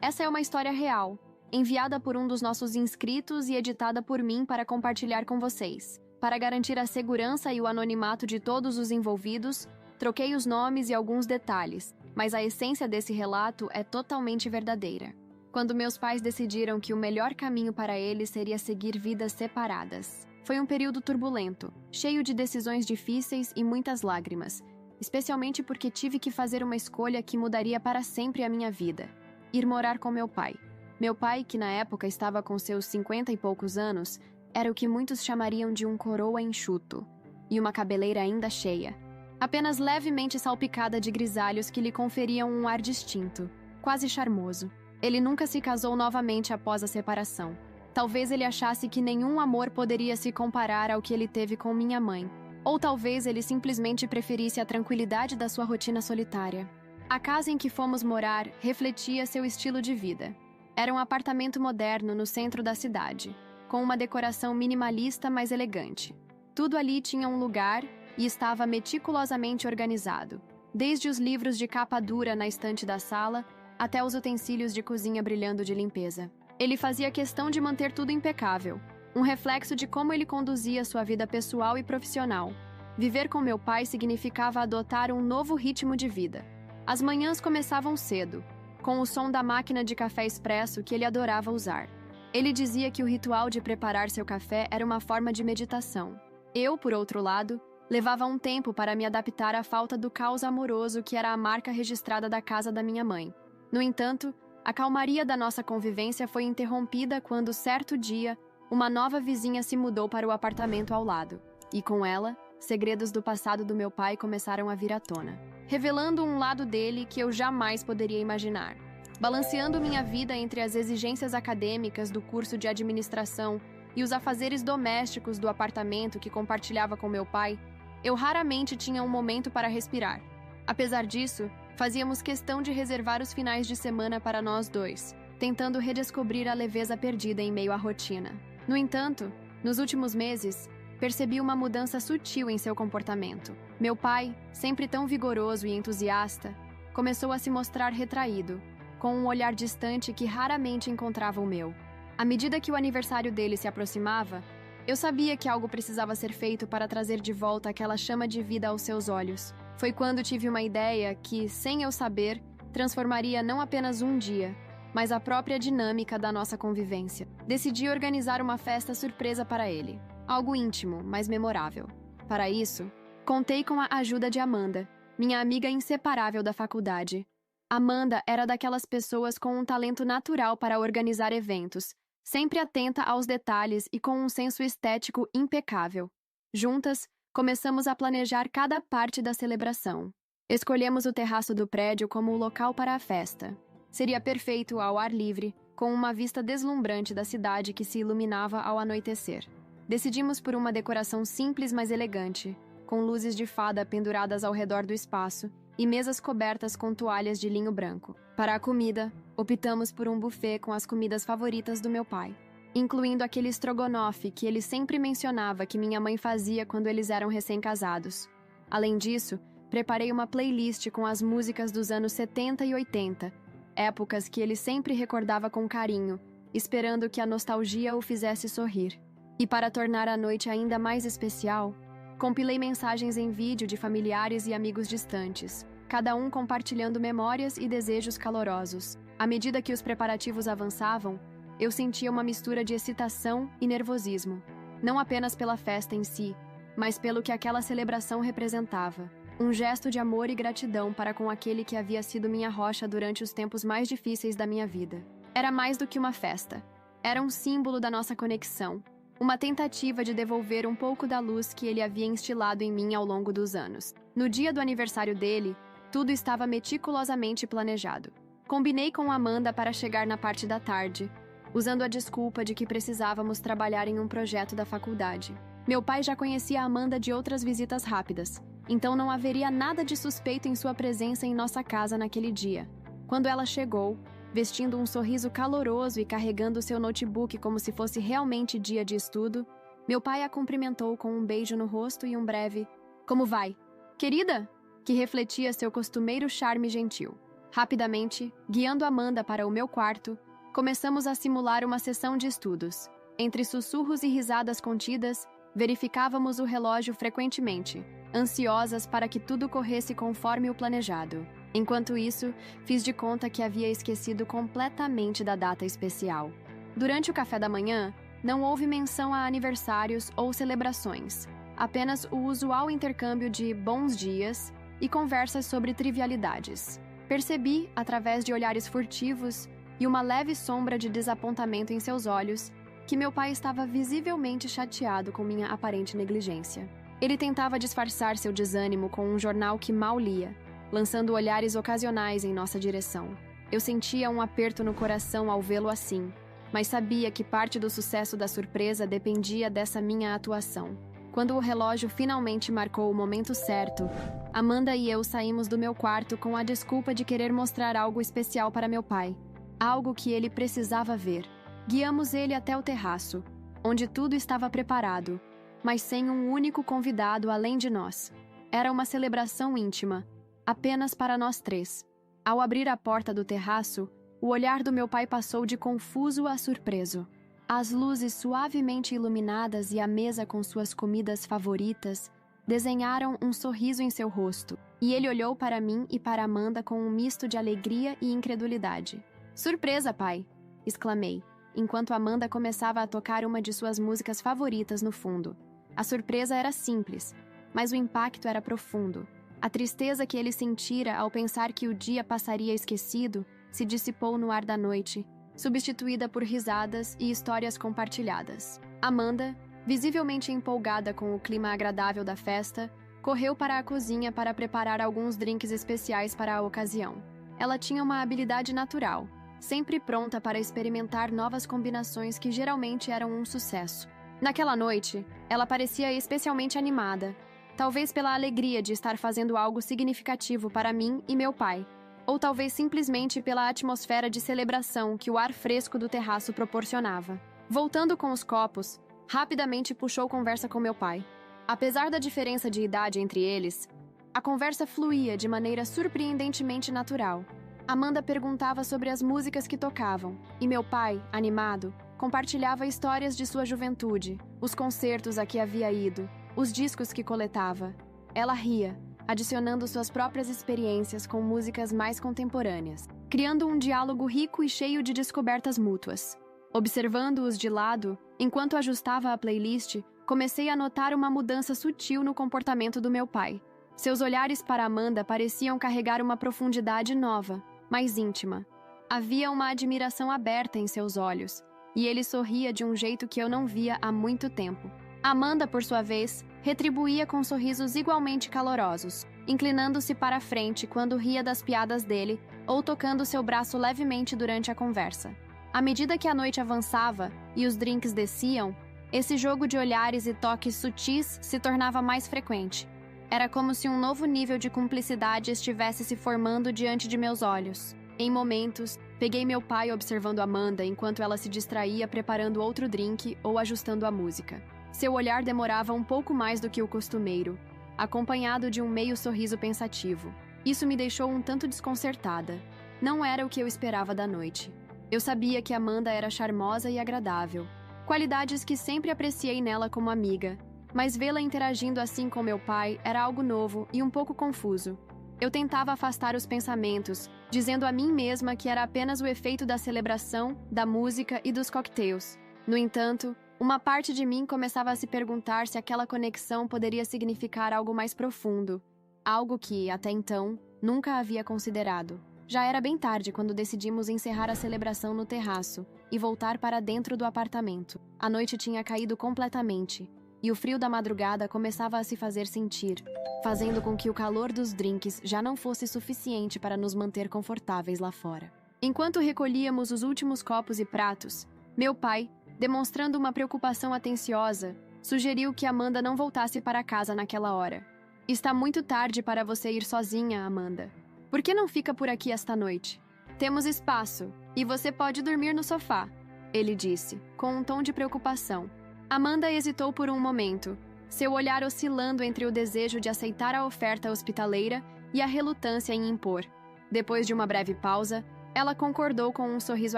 Essa é uma história real, enviada por um dos nossos inscritos e editada por mim para compartilhar com vocês. Para garantir a segurança e o anonimato de todos os envolvidos, troquei os nomes e alguns detalhes, mas a essência desse relato é totalmente verdadeira. Quando meus pais decidiram que o melhor caminho para eles seria seguir vidas separadas. Foi um período turbulento, cheio de decisões difíceis e muitas lágrimas, especialmente porque tive que fazer uma escolha que mudaria para sempre a minha vida: ir morar com meu pai. Meu pai, que na época estava com seus 50 e poucos anos, era o que muitos chamariam de um coroa enxuto, e uma cabeleira ainda cheia, apenas levemente salpicada de grisalhos que lhe conferiam um ar distinto, quase charmoso. Ele nunca se casou novamente após a separação. Talvez ele achasse que nenhum amor poderia se comparar ao que ele teve com minha mãe, ou talvez ele simplesmente preferisse a tranquilidade da sua rotina solitária. A casa em que fomos morar refletia seu estilo de vida. Era um apartamento moderno no centro da cidade, com uma decoração minimalista mas elegante. Tudo ali tinha um lugar e estava meticulosamente organizado, desde os livros de capa dura na estante da sala até os utensílios de cozinha brilhando de limpeza. Ele fazia questão de manter tudo impecável, um reflexo de como ele conduzia sua vida pessoal e profissional. Viver com meu pai significava adotar um novo ritmo de vida. As manhãs começavam cedo, com o som da máquina de café expresso que ele adorava usar. Ele dizia que o ritual de preparar seu café era uma forma de meditação. Eu, por outro lado, levava um tempo para me adaptar à falta do caos amoroso que era a marca registrada da casa da minha mãe. No entanto, a calmaria da nossa convivência foi interrompida quando, certo dia, uma nova vizinha se mudou para o apartamento ao lado. E com ela, segredos do passado do meu pai começaram a vir à tona, revelando um lado dele que eu jamais poderia imaginar. Balanceando minha vida entre as exigências acadêmicas do curso de administração e os afazeres domésticos do apartamento que compartilhava com meu pai, eu raramente tinha um momento para respirar. Apesar disso, fazíamos questão de reservar os finais de semana para nós dois, tentando redescobrir a leveza perdida em meio à rotina. No entanto, nos últimos meses, percebi uma mudança sutil em seu comportamento. Meu pai, sempre tão vigoroso e entusiasta, começou a se mostrar retraído, com um olhar distante que raramente encontrava o meu. À medida que o aniversário dele se aproximava, eu sabia que algo precisava ser feito para trazer de volta aquela chama de vida aos seus olhos. Foi quando tive uma ideia que, sem eu saber, transformaria não apenas um dia, mas a própria dinâmica da nossa convivência. Decidi organizar uma festa surpresa para ele. Algo íntimo, mas memorável. Para isso, contei com a ajuda de Amanda, minha amiga inseparável da faculdade. Amanda era daquelas pessoas com um talento natural para organizar eventos, sempre atenta aos detalhes e com um senso estético impecável. Juntas, começamos a planejar cada parte da celebração. Escolhemos o terraço do prédio como o local para a festa. Seria perfeito ao ar livre, com uma vista deslumbrante da cidade que se iluminava ao anoitecer. Decidimos por uma decoração simples mas elegante, com luzes de fada penduradas ao redor do espaço e mesas cobertas com toalhas de linho branco. Para a comida, optamos por um buffet com as comidas favoritas do meu pai, incluindo aquele estrogonofe que ele sempre mencionava que minha mãe fazia quando eles eram recém-casados. Além disso, preparei uma playlist com as músicas dos anos 70 e 80, épocas que ele sempre recordava com carinho, esperando que a nostalgia o fizesse sorrir. E para tornar a noite ainda mais especial, compilei mensagens em vídeo de familiares e amigos distantes, cada um compartilhando memórias e desejos calorosos. À medida que os preparativos avançavam, eu sentia uma mistura de excitação e nervosismo, não apenas pela festa em si, mas pelo que aquela celebração representava. Um gesto de amor e gratidão para com aquele que havia sido minha rocha durante os tempos mais difíceis da minha vida. Era mais do que uma festa. Era um símbolo da nossa conexão, uma tentativa de devolver um pouco da luz que ele havia instilado em mim ao longo dos anos. No dia do aniversário dele, tudo estava meticulosamente planejado. Combinei com Amanda para chegar na parte da tarde, usando a desculpa de que precisávamos trabalhar em um projeto da faculdade. Meu pai já conhecia a Amanda de outras visitas rápidas, então não haveria nada de suspeito em sua presença em nossa casa naquele dia. Quando ela chegou, vestindo um sorriso caloroso e carregando seu notebook como se fosse realmente dia de estudo, meu pai a cumprimentou com um beijo no rosto e um breve "Como vai, querida?", que refletia seu costumeiro charme gentil. Rapidamente, guiando Amanda para o meu quarto, começamos a simular uma sessão de estudos. Entre sussurros e risadas contidas, verificávamos o relógio frequentemente, ansiosas para que tudo corresse conforme o planejado. Enquanto isso, fiz de conta que havia esquecido completamente da data especial. Durante o café da manhã, não houve menção a aniversários ou celebrações, apenas o usual intercâmbio de bons dias e conversas sobre trivialidades. Percebi, através de olhares furtivos e uma leve sombra de desapontamento em seus olhos, que meu pai estava visivelmente chateado com minha aparente negligência. Ele tentava disfarçar seu desânimo com um jornal que mal lia, lançando olhares ocasionais em nossa direção. Eu sentia um aperto no coração ao vê-lo assim, mas sabia que parte do sucesso da surpresa dependia dessa minha atuação. Quando o relógio finalmente marcou o momento certo, Amanda e eu saímos do meu quarto com a desculpa de querer mostrar algo especial para meu pai, algo que ele precisava ver. Guiamos ele até o terraço, onde tudo estava preparado, mas sem um único convidado além de nós. Era uma celebração íntima, apenas para nós três. Ao abrir a porta do terraço, o olhar do meu pai passou de confuso a surpreso. As luzes suavemente iluminadas e a mesa com suas comidas favoritas desenharam um sorriso em seu rosto, e ele olhou para mim e para Amanda com um misto de alegria e incredulidade. "Surpresa, pai!" exclamei, enquanto Amanda começava a tocar uma de suas músicas favoritas no fundo. A surpresa era simples, mas o impacto era profundo. A tristeza que ele sentira ao pensar que o dia passaria esquecido se dissipou no ar da noite, substituída por risadas e histórias compartilhadas. Amanda, visivelmente empolgada com o clima agradável da festa, correu para a cozinha para preparar alguns drinks especiais para a ocasião. Ela tinha uma habilidade natural, sempre pronta para experimentar novas combinações que geralmente eram um sucesso. Naquela noite, ela parecia especialmente animada, talvez pela alegria de estar fazendo algo significativo para mim e meu pai, ou talvez simplesmente pela atmosfera de celebração que o ar fresco do terraço proporcionava. Voltando com os copos, rapidamente puxou conversa com meu pai. Apesar da diferença de idade entre eles, a conversa fluía de maneira surpreendentemente natural. Amanda perguntava sobre as músicas que tocavam, e meu pai, animado, compartilhava histórias de sua juventude, os concertos a que havia ido, os discos que coletava. Ela ria, adicionando suas próprias experiências com músicas mais contemporâneas, criando um diálogo rico e cheio de descobertas mútuas. Observando-os de lado, enquanto ajustava a playlist, comecei a notar uma mudança sutil no comportamento do meu pai. Seus olhares para Amanda pareciam carregar uma profundidade nova, mais íntima. Havia uma admiração aberta em seus olhos, e ele sorria de um jeito que eu não via há muito tempo. Amanda, por sua vez, retribuía com sorrisos igualmente calorosos, inclinando-se para a frente quando ria das piadas dele ou tocando seu braço levemente durante a conversa. À medida que a noite avançava e os drinks desciam, esse jogo de olhares e toques sutis se tornava mais frequente. Era como se um novo nível de cumplicidade estivesse se formando diante de meus olhos. Em momentos, peguei meu pai observando Amanda enquanto ela se distraía preparando outro drink ou ajustando a música. Seu olhar demorava um pouco mais do que o costumeiro, acompanhado de um meio sorriso pensativo. Isso me deixou um tanto desconcertada. Não era o que eu esperava da noite. Eu sabia que Amanda era charmosa e agradável, qualidades que sempre apreciei nela como amiga, mas vê-la interagindo assim com meu pai era algo novo e um pouco confuso. Eu tentava afastar os pensamentos, dizendo a mim mesma que era apenas o efeito da celebração, da música e dos cocktails. No entanto, uma parte de mim começava a se perguntar se aquela conexão poderia significar algo mais profundo, algo que, até então, nunca havia considerado. Já era bem tarde quando decidimos encerrar a celebração no terraço e voltar para dentro do apartamento. A noite tinha caído completamente, e o frio da madrugada começava a se fazer sentir, fazendo com que o calor dos drinks já não fosse suficiente para nos manter confortáveis lá fora. Enquanto recolhíamos os últimos copos e pratos, meu pai, demonstrando uma preocupação atenciosa, sugeriu que Amanda não voltasse para casa naquela hora. "Está muito tarde para você ir sozinha, Amanda. Por que não fica por aqui esta noite? Temos espaço, e você pode dormir no sofá", ele disse, com um tom de preocupação. Amanda hesitou por um momento, seu olhar oscilando entre o desejo de aceitar a oferta hospitaleira e a relutância em impor. Depois de uma breve pausa, ela concordou com um sorriso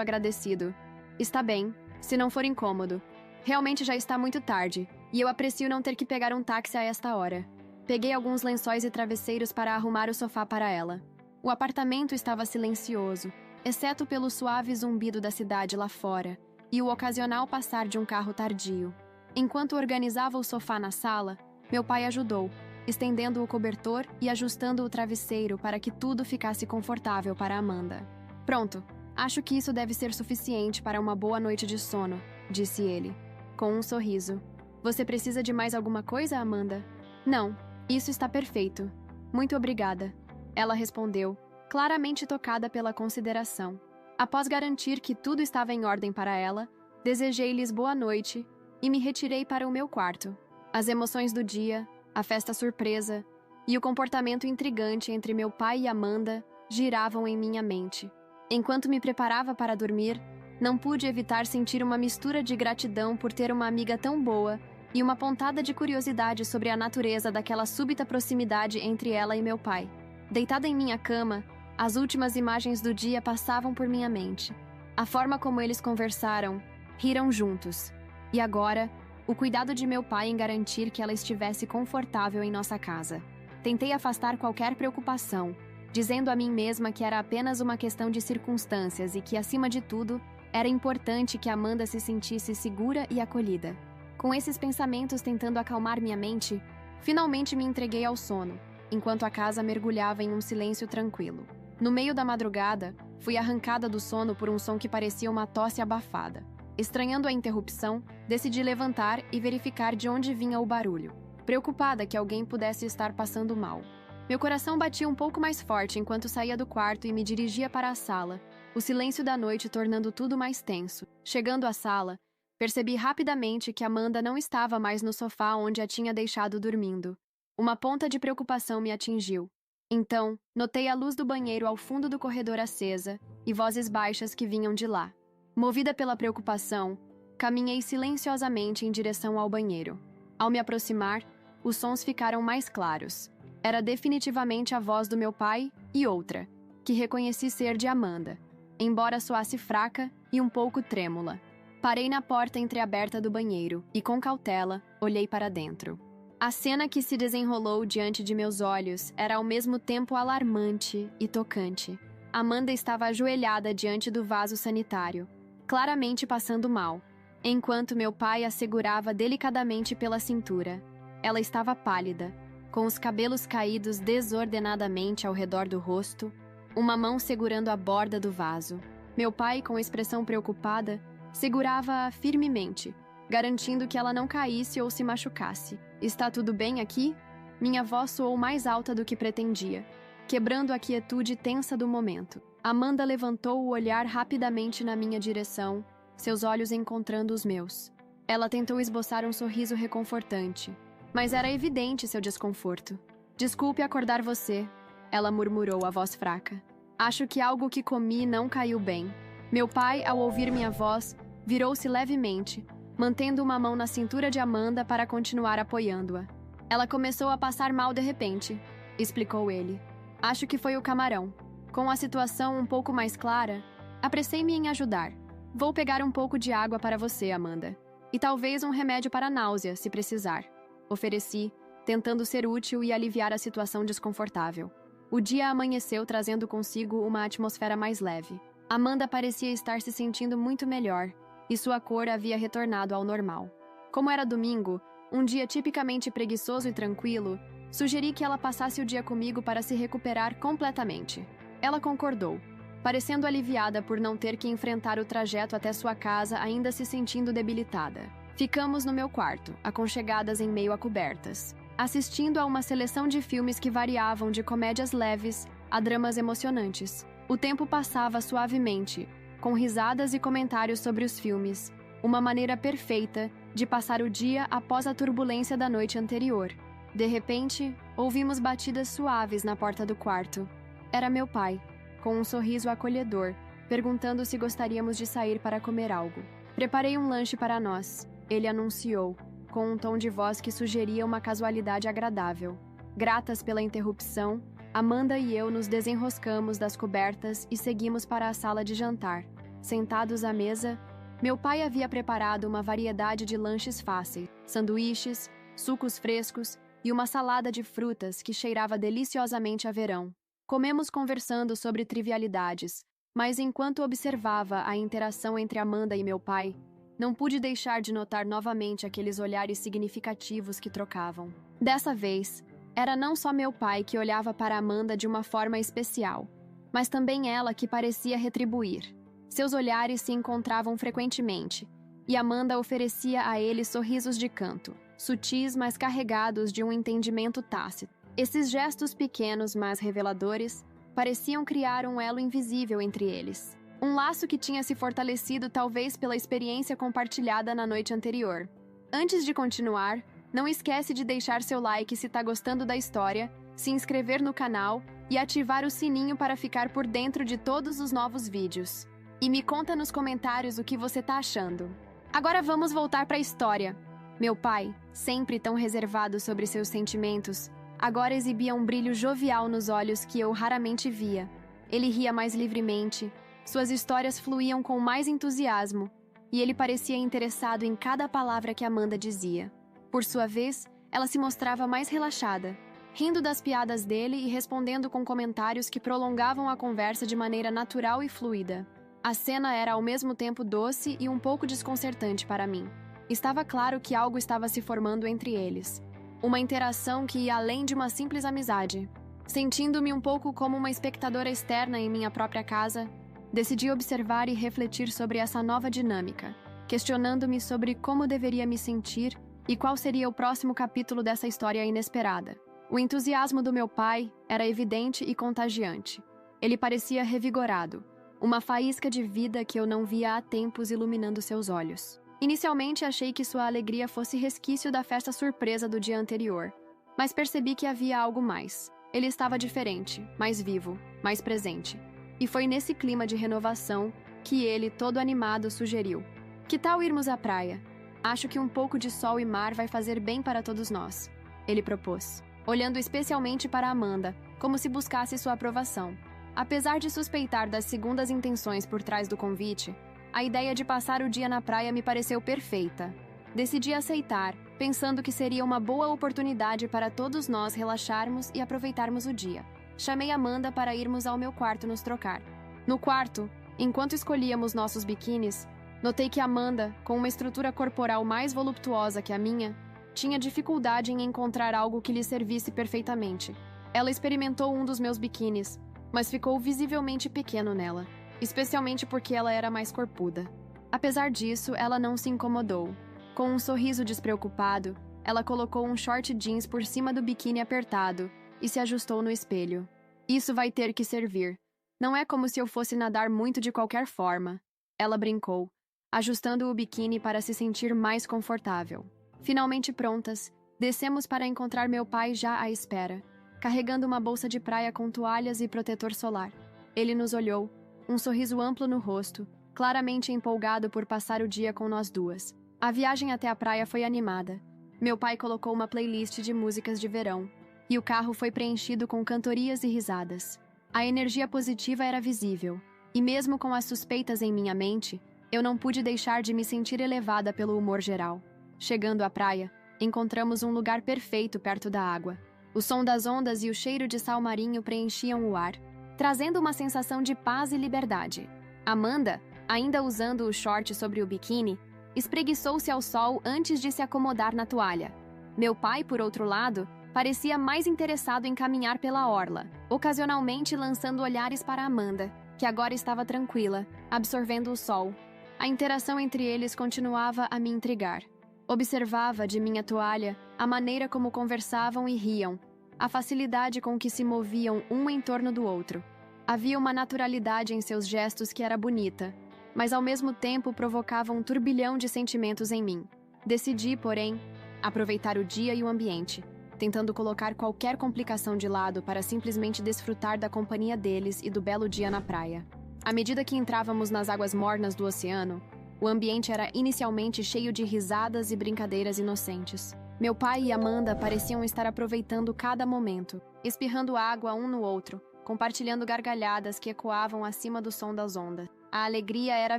agradecido. Está bem, se não for incômodo. Realmente já está muito tarde, e eu aprecio não ter que pegar um táxi a esta hora. Peguei alguns lençóis e travesseiros para arrumar o sofá para ela. O apartamento estava silencioso, exceto pelo suave zumbido da cidade lá fora e o ocasional passar de um carro tardio. Enquanto organizava o sofá na sala, meu pai ajudou, estendendo o cobertor e ajustando o travesseiro para que tudo ficasse confortável para Amanda. Pronto, acho que isso deve ser suficiente para uma boa noite de sono, disse ele, com um sorriso. Você precisa de mais alguma coisa, Amanda? Não, isso está perfeito. Muito obrigada. Ela respondeu, claramente tocada pela consideração. Após garantir que tudo estava em ordem para ela, desejei-lhes boa noite e me retirei para o meu quarto. As emoções do dia, a festa surpresa e o comportamento intrigante entre meu pai e Amanda giravam em minha mente. Enquanto me preparava para dormir, não pude evitar sentir uma mistura de gratidão por ter uma amiga tão boa e uma pontada de curiosidade sobre a natureza daquela súbita proximidade entre ela e meu pai. Deitada em minha cama, as últimas imagens do dia passavam por minha mente. A forma como eles conversaram, riram juntos. E agora, o cuidado de meu pai em garantir que ela estivesse confortável em nossa casa. Tentei afastar qualquer preocupação, dizendo a mim mesma que era apenas uma questão de circunstâncias e que, acima de tudo, era importante que Amanda se sentisse segura e acolhida. Com esses pensamentos tentando acalmar minha mente, finalmente me entreguei ao sono, enquanto a casa mergulhava em um silêncio tranquilo. No meio da madrugada, fui arrancada do sono por um som que parecia uma tosse abafada. Estranhando a interrupção, decidi levantar e verificar de onde vinha o barulho, preocupada que alguém pudesse estar passando mal. Meu coração batia um pouco mais forte enquanto saía do quarto e me dirigia para a sala, o silêncio da noite tornando tudo mais tenso. Chegando à sala, percebi rapidamente que Amanda não estava mais no sofá onde a tinha deixado dormindo. Uma ponta de preocupação me atingiu. Então, notei a luz do banheiro ao fundo do corredor acesa e vozes baixas que vinham de lá. Movida pela preocupação, caminhei silenciosamente em direção ao banheiro. Ao me aproximar, os sons ficaram mais claros. Era definitivamente a voz do meu pai e outra, que reconheci ser de Amanda, embora soasse fraca e um pouco trêmula. Parei na porta entreaberta do banheiro e, com cautela, olhei para dentro. A cena que se desenrolou diante de meus olhos era ao mesmo tempo alarmante e tocante. Amanda estava ajoelhada diante do vaso sanitário, claramente passando mal, enquanto meu pai a segurava delicadamente pela cintura. Ela estava pálida, com os cabelos caídos desordenadamente ao redor do rosto, uma mão segurando a borda do vaso. Meu pai, com expressão preocupada, segurava-a firmemente, garantindo que ela não caísse ou se machucasse. Está tudo bem aqui? Minha voz soou mais alta do que pretendia, quebrando a quietude tensa do momento. Amanda levantou o olhar rapidamente na minha direção, seus olhos encontrando os meus. Ela tentou esboçar um sorriso reconfortante, mas era evidente seu desconforto. Desculpe acordar você, ela murmurou a voz fraca. Acho que algo que comi não caiu bem. Meu pai, ao ouvir minha voz, virou-se levemente, mantendo uma mão na cintura de Amanda para continuar apoiando-a. Ela começou a passar mal de repente, explicou ele. Acho que foi o camarão. Com a situação um pouco mais clara, apressei-me em ajudar. Vou pegar um pouco de água para você, Amanda. E talvez um remédio para a náusea, se precisar. Ofereci, tentando ser útil e aliviar a situação desconfortável. O dia amanheceu trazendo consigo uma atmosfera mais leve. Amanda parecia estar se sentindo muito melhor, e sua cor havia retornado ao normal. Como era domingo, um dia tipicamente preguiçoso e tranquilo, sugeri que ela passasse o dia comigo para se recuperar completamente. Ela concordou, parecendo aliviada por não ter que enfrentar o trajeto até sua casa ainda se sentindo debilitada. Ficamos no meu quarto, aconchegadas em meio a cobertas, assistindo a uma seleção de filmes que variavam de comédias leves a dramas emocionantes. O tempo passava suavemente, com risadas e comentários sobre os filmes, uma maneira perfeita de passar o dia após a turbulência da noite anterior. De repente, ouvimos batidas suaves na porta do quarto. Era meu pai, com um sorriso acolhedor, perguntando se gostaríamos de sair para comer algo. Preparei um lanche para nós, ele anunciou, com um tom de voz que sugeria uma casualidade agradável. Gratas pela interrupção, Amanda e eu nos desenroscamos das cobertas e seguimos para a sala de jantar. Sentados à mesa, meu pai havia preparado uma variedade de lanches fáceis, sanduíches, sucos frescos e uma salada de frutas que cheirava deliciosamente a verão. Comemos conversando sobre trivialidades, mas enquanto observava a interação entre Amanda e meu pai, não pude deixar de notar novamente aqueles olhares significativos que trocavam. Dessa vez, era não só meu pai que olhava para Amanda de uma forma especial, mas também ela que parecia retribuir. Seus olhares se encontravam frequentemente, e Amanda oferecia a ele sorrisos de canto, sutis mas carregados de um entendimento tácito. Esses gestos pequenos mas reveladores pareciam criar um elo invisível entre eles. Um laço que tinha se fortalecido talvez pela experiência compartilhada na noite anterior. Antes de continuar, não esquece de deixar seu like se está gostando da história, se inscrever no canal e ativar o sininho para ficar por dentro de todos os novos vídeos. E me conta nos comentários o que você tá achando. Agora vamos voltar para a história. Meu pai, sempre tão reservado sobre seus sentimentos, agora exibia um brilho jovial nos olhos que eu raramente via. Ele ria mais livremente, suas histórias fluíam com mais entusiasmo, e ele parecia interessado em cada palavra que Amanda dizia. Por sua vez, ela se mostrava mais relaxada, rindo das piadas dele e respondendo com comentários que prolongavam a conversa de maneira natural e fluida. A cena era ao mesmo tempo doce e um pouco desconcertante para mim. Estava claro que algo estava se formando entre eles. Uma interação que ia além de uma simples amizade. Sentindo-me um pouco como uma espectadora externa em minha própria casa, decidi observar e refletir sobre essa nova dinâmica, questionando-me sobre como deveria me sentir e qual seria o próximo capítulo dessa história inesperada. O entusiasmo do meu pai era evidente e contagiante. Ele parecia revigorado, uma faísca de vida que eu não via há tempos iluminando seus olhos. Inicialmente achei que sua alegria fosse resquício da festa surpresa do dia anterior, mas percebi que havia algo mais. Ele estava diferente, mais vivo, mais presente. E foi nesse clima de renovação que ele, todo animado, sugeriu: "Que tal irmos à praia? Acho que um pouco de sol e mar vai fazer bem para todos nós", ele propôs, olhando especialmente para Amanda, como se buscasse sua aprovação. Apesar de suspeitar das segundas intenções por trás do convite, a ideia de passar o dia na praia me pareceu perfeita. Decidi aceitar, pensando que seria uma boa oportunidade para todos nós relaxarmos e aproveitarmos o dia. Chamei Amanda para irmos ao meu quarto nos trocar. No quarto, enquanto escolhíamos nossos biquínis, notei que Amanda, com uma estrutura corporal mais voluptuosa que a minha, tinha dificuldade em encontrar algo que lhe servisse perfeitamente. Ela experimentou um dos meus biquínis, mas ficou visivelmente pequeno nela, especialmente porque ela era mais corpuda. Apesar disso, ela não se incomodou. Com um sorriso despreocupado, ela colocou um short jeans por cima do biquíni apertado e se ajustou no espelho. "Isso vai ter que servir. Não é como se eu fosse nadar muito de qualquer forma", ela brincou, ajustando o biquíni para se sentir mais confortável. Finalmente prontas, descemos para encontrar meu pai já à espera, carregando uma bolsa de praia com toalhas e protetor solar. Ele nos olhou, um sorriso amplo no rosto, claramente empolgado por passar o dia com nós duas. A viagem até a praia foi animada. Meu pai colocou uma playlist de músicas de verão, e o carro foi preenchido com cantorias e risadas. A energia positiva era visível, e mesmo com as suspeitas em minha mente, eu não pude deixar de me sentir elevada pelo humor geral. Chegando à praia, encontramos um lugar perfeito perto da água. O som das ondas e o cheiro de sal marinho preenchiam o ar, trazendo uma sensação de paz e liberdade. Amanda, ainda usando o short sobre o biquíni, espreguiçou-se ao sol antes de se acomodar na toalha. Meu pai, por outro lado, parecia mais interessado em caminhar pela orla, ocasionalmente lançando olhares para Amanda, que agora estava tranquila, absorvendo o sol. A interação entre eles continuava a me intrigar. Observava, de minha toalha, a maneira como conversavam e riam, a facilidade com que se moviam um em torno do outro. Havia uma naturalidade em seus gestos que era bonita, mas ao mesmo tempo provocava um turbilhão de sentimentos em mim. Decidi, porém, aproveitar o dia e o ambiente, tentando colocar qualquer complicação de lado para simplesmente desfrutar da companhia deles e do belo dia na praia. À medida que entrávamos nas águas mornas do oceano, o ambiente era inicialmente cheio de risadas e brincadeiras inocentes. Meu pai e Amanda pareciam estar aproveitando cada momento. espirrando água um no outro, compartilhando gargalhadas que ecoavam acima do som das ondas. A alegria era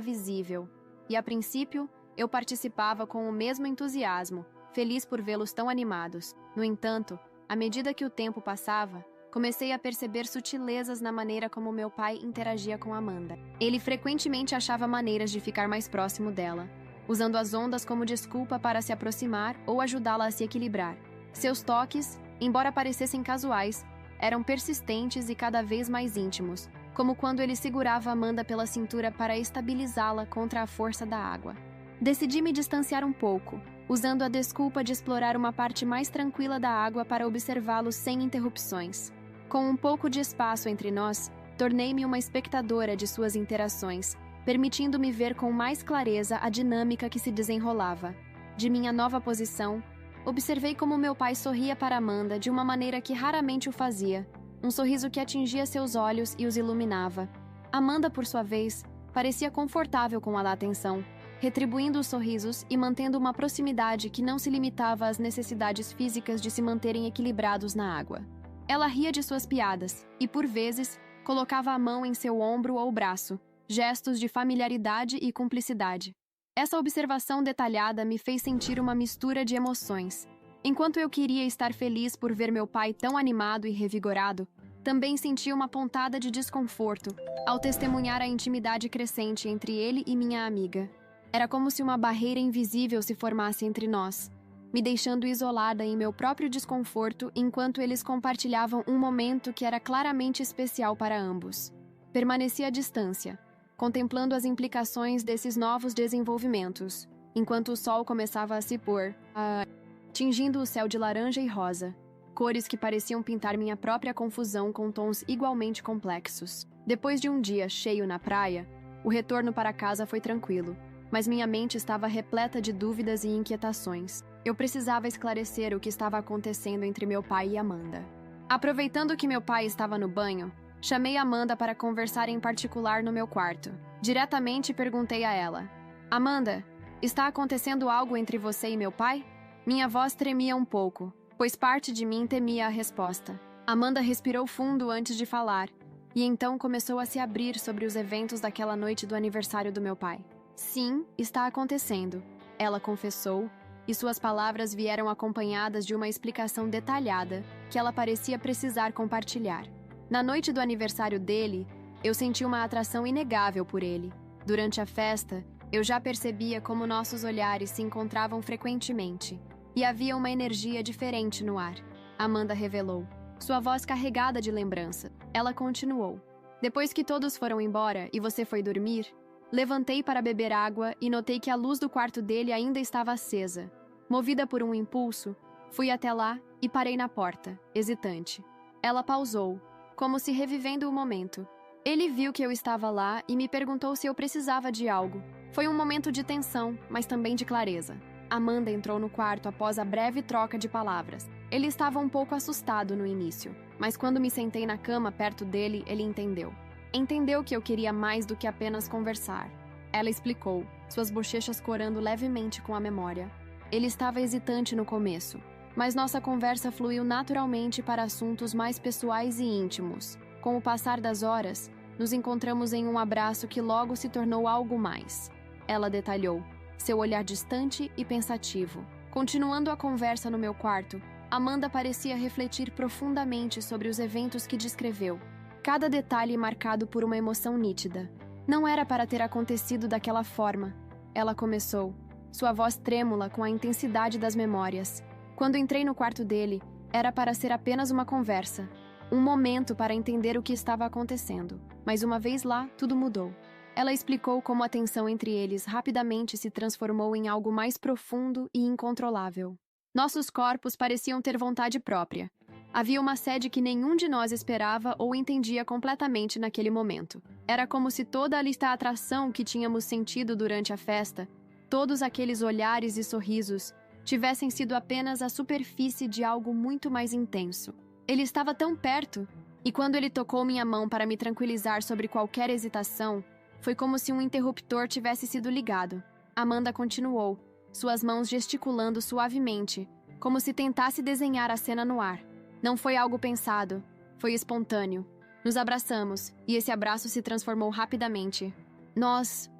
visível, e a princípio eu participava com o mesmo entusiasmo, feliz por vê-los tão animados. No entanto, à medida que o tempo passava, comecei a perceber sutilezas na maneira como meu pai interagia com Amanda. Ele frequentemente achava maneiras de ficar mais próximo dela, usando as ondas como desculpa para se aproximar ou ajudá-la a se equilibrar. Seus toques, embora parecessem casuais, eram persistentes e cada vez mais íntimos, como quando ele segurava Amanda pela cintura para estabilizá-la contra a força da água. Decidi me distanciar um pouco, usando a desculpa de explorar uma parte mais tranquila da água para observá-lo sem interrupções. Com um pouco de espaço entre nós, tornei-me uma espectadora de suas interações, permitindo-me ver com mais clareza a dinâmica que se desenrolava. De minha nova posição, observei como meu pai sorria para Amanda de uma maneira que raramente o fazia, um sorriso que atingia seus olhos e os iluminava. Amanda, por sua vez, parecia confortável com a atenção, retribuindo os sorrisos e mantendo uma proximidade que não se limitava às necessidades físicas de se manterem equilibrados na água. Ela ria de suas piadas e, por vezes, colocava a mão em seu ombro ou braço, gestos de familiaridade e cumplicidade. Essa observação detalhada me fez sentir uma mistura de emoções. Enquanto eu queria estar feliz por ver meu pai tão animado e revigorado, também senti uma pontada de desconforto ao testemunhar a intimidade crescente entre ele e minha amiga. Era como se uma barreira invisível se formasse entre nós, me deixando isolada em meu próprio desconforto enquanto eles compartilhavam um momento que era claramente especial para ambos. Permaneci à distância, contemplando as implicações desses novos desenvolvimentos, enquanto o sol começava a se pôr, tingindo o céu de laranja e rosa, cores que pareciam pintar minha própria confusão com tons igualmente complexos. Depois de um dia cheio na praia, o retorno para casa foi tranquilo, mas minha mente estava repleta de dúvidas e inquietações. Eu precisava esclarecer o que estava acontecendo entre meu pai e Amanda. Aproveitando que meu pai estava no banho, chamei Amanda para conversar em particular no meu quarto. Diretamente perguntei a ela: Amanda, está acontecendo algo entre você e meu pai? Minha voz tremia um pouco, pois parte de mim temia a resposta. Amanda respirou fundo antes de falar, e então começou a se abrir sobre os eventos daquela noite do aniversário do meu pai. Sim, está acontecendo, ela confessou, e suas palavras vieram acompanhadas de uma explicação detalhada que ela parecia precisar compartilhar. Na noite do aniversário dele, eu senti uma atração inegável por ele. Durante a festa, eu já percebia como nossos olhares se encontravam frequentemente, e havia uma energia diferente no ar. Amanda revelou, sua voz carregada de lembrança. Ela continuou: depois que todos foram embora e você foi dormir, levantei para beber água e notei que a luz do quarto dele ainda estava acesa. Movida por um impulso, fui até lá e parei na porta, hesitante. Ela pausou, como se revivendo o momento. Ele viu que eu estava lá e me perguntou se eu precisava de algo. Foi um momento de tensão, mas também de clareza. Amanda entrou no quarto após a breve troca de palavras. Ele estava um pouco assustado no início, mas quando me sentei na cama perto dele, ele entendeu. Entendeu que eu queria mais do que apenas conversar. Ela explicou, suas bochechas corando levemente com a memória. Ele estava hesitante no começo, mas nossa conversa fluiu naturalmente para assuntos mais pessoais e íntimos. Com o passar das horas, nos encontramos em um abraço que logo se tornou algo mais. Ela detalhou, seu olhar distante e pensativo. Continuando a conversa no meu quarto, Amanda parecia refletir profundamente sobre os eventos que descreveu. Cada detalhe marcado por uma emoção nítida. Não era para ter acontecido daquela forma. Ela começou, sua voz trêmula com a intensidade das memórias. Quando entrei no quarto dele, era para ser apenas uma conversa. Um momento para entender o que estava acontecendo. Mas uma vez lá, tudo mudou. Ela explicou como a tensão entre eles rapidamente se transformou em algo mais profundo e incontrolável. Nossos corpos pareciam ter vontade própria. Havia uma sede que nenhum de nós esperava ou entendia completamente naquele momento. Era como se toda a atração que tínhamos sentido durante a festa, todos aqueles olhares e sorrisos, tivessem sido apenas a superfície de algo muito mais intenso. Ele estava tão perto, e quando ele tocou minha mão para me tranquilizar sobre qualquer hesitação, foi como se um interruptor tivesse sido ligado. Amanda continuou, suas mãos gesticulando suavemente, como se tentasse desenhar a cena no ar. Não foi algo pensado, foi espontâneo. Nos abraçamos, e esse abraço se transformou rapidamente. Nós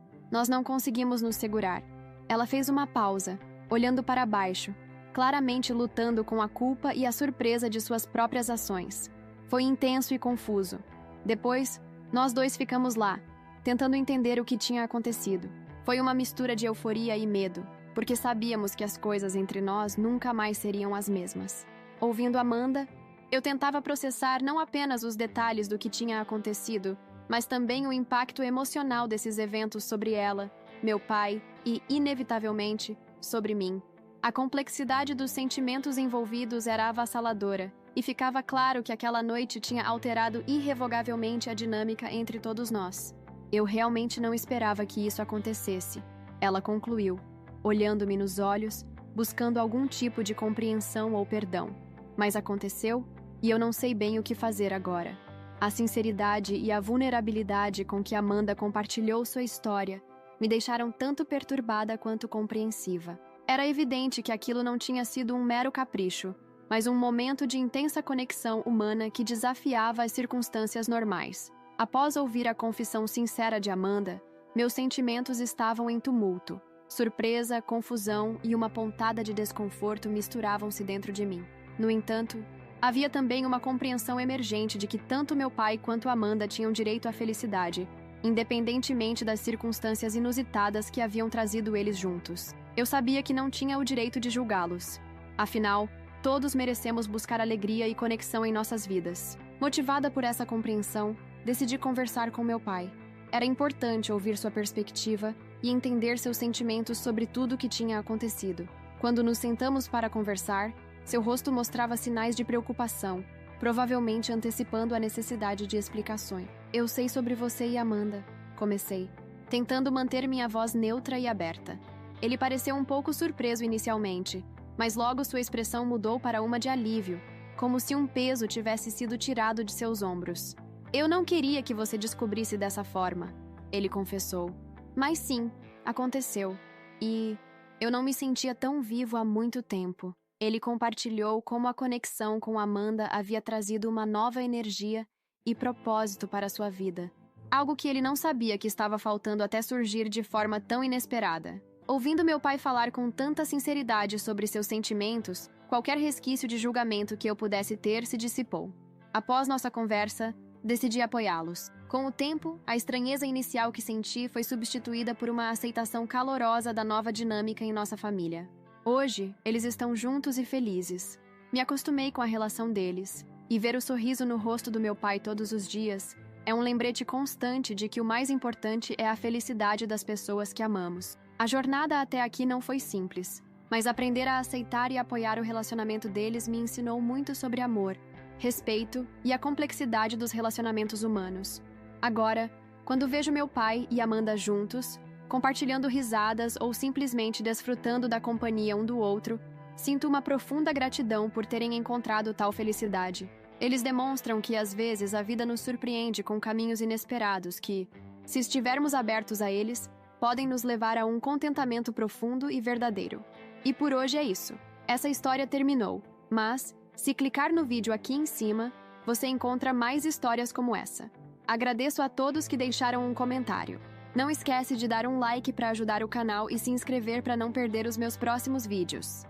não conseguimos nos segurar. Ela fez uma pausa, olhando para baixo, claramente lutando com a culpa e a surpresa de suas próprias ações. Foi intenso e confuso. Depois, nós dois ficamos lá, tentando entender o que tinha acontecido. Foi uma mistura de euforia e medo, porque sabíamos que as coisas entre nós nunca mais seriam as mesmas. Ouvindo Amanda, eu tentava processar não apenas os detalhes do que tinha acontecido, mas também o impacto emocional desses eventos sobre ela, meu pai e, inevitavelmente, sobre mim. A complexidade dos sentimentos envolvidos era avassaladora, e ficava claro que aquela noite tinha alterado irrevogavelmente a dinâmica entre todos nós. Eu realmente não esperava que isso acontecesse, ela concluiu, olhando-me nos olhos, buscando algum tipo de compreensão ou perdão. Mas aconteceu, e eu não sei bem o que fazer agora. A sinceridade e a vulnerabilidade com que Amanda compartilhou sua história me deixaram tanto perturbada quanto compreensiva. Era evidente que aquilo não tinha sido um mero capricho, mas um momento de intensa conexão humana que desafiava as circunstâncias normais. Após ouvir a confissão sincera de Amanda, meus sentimentos estavam em tumulto. Surpresa, confusão e uma pontada de desconforto misturavam-se dentro de mim. No entanto, havia também uma compreensão emergente de que tanto meu pai quanto Amanda tinham direito à felicidade, independentemente das circunstâncias inusitadas que haviam trazido eles juntos. Eu sabia que não tinha o direito de julgá-los. Afinal, todos merecemos buscar alegria e conexão em nossas vidas. Motivada por essa compreensão, decidi conversar com meu pai. Era importante ouvir sua perspectiva e entender seus sentimentos sobre tudo o que tinha acontecido. Quando nos sentamos para conversar, seu rosto mostrava sinais de preocupação, provavelmente antecipando a necessidade de explicações. Eu sei sobre você e Amanda, comecei, tentando manter minha voz neutra e aberta. Ele pareceu um pouco surpreso inicialmente, mas logo sua expressão mudou para uma de alívio, como se um peso tivesse sido tirado de seus ombros. Eu não queria que você descobrisse dessa forma, ele confessou. Mas sim, aconteceu. E eu não me sentia tão vivo há muito tempo. Ele compartilhou como a conexão com Amanda havia trazido uma nova energia e propósito para sua vida. Algo que ele não sabia que estava faltando até surgir de forma tão inesperada. Ouvindo meu pai falar com tanta sinceridade sobre seus sentimentos, qualquer resquício de julgamento que eu pudesse ter se dissipou. Após nossa conversa, decidi apoiá-los. Com o tempo, a estranheza inicial que senti foi substituída por uma aceitação calorosa da nova dinâmica em nossa família. Hoje, eles estão juntos e felizes. Me acostumei com a relação deles, e ver o sorriso no rosto do meu pai todos os dias é um lembrete constante de que o mais importante é a felicidade das pessoas que amamos. A jornada até aqui não foi simples, mas aprender a aceitar e apoiar o relacionamento deles me ensinou muito sobre amor, respeito e a complexidade dos relacionamentos humanos. Agora, quando vejo meu pai e Amanda juntos, compartilhando risadas ou simplesmente desfrutando da companhia um do outro, sinto uma profunda gratidão por terem encontrado tal felicidade. Eles demonstram que às vezes a vida nos surpreende com caminhos inesperados que, se estivermos abertos a eles, podem nos levar a um contentamento profundo e verdadeiro. E por hoje é isso. Essa história terminou, mas, se clicar no vídeo aqui em cima, você encontra mais histórias como essa. Agradeço a todos que deixaram um comentário. Não esquece de dar um like para ajudar o canal e se inscrever para não perder os meus próximos vídeos.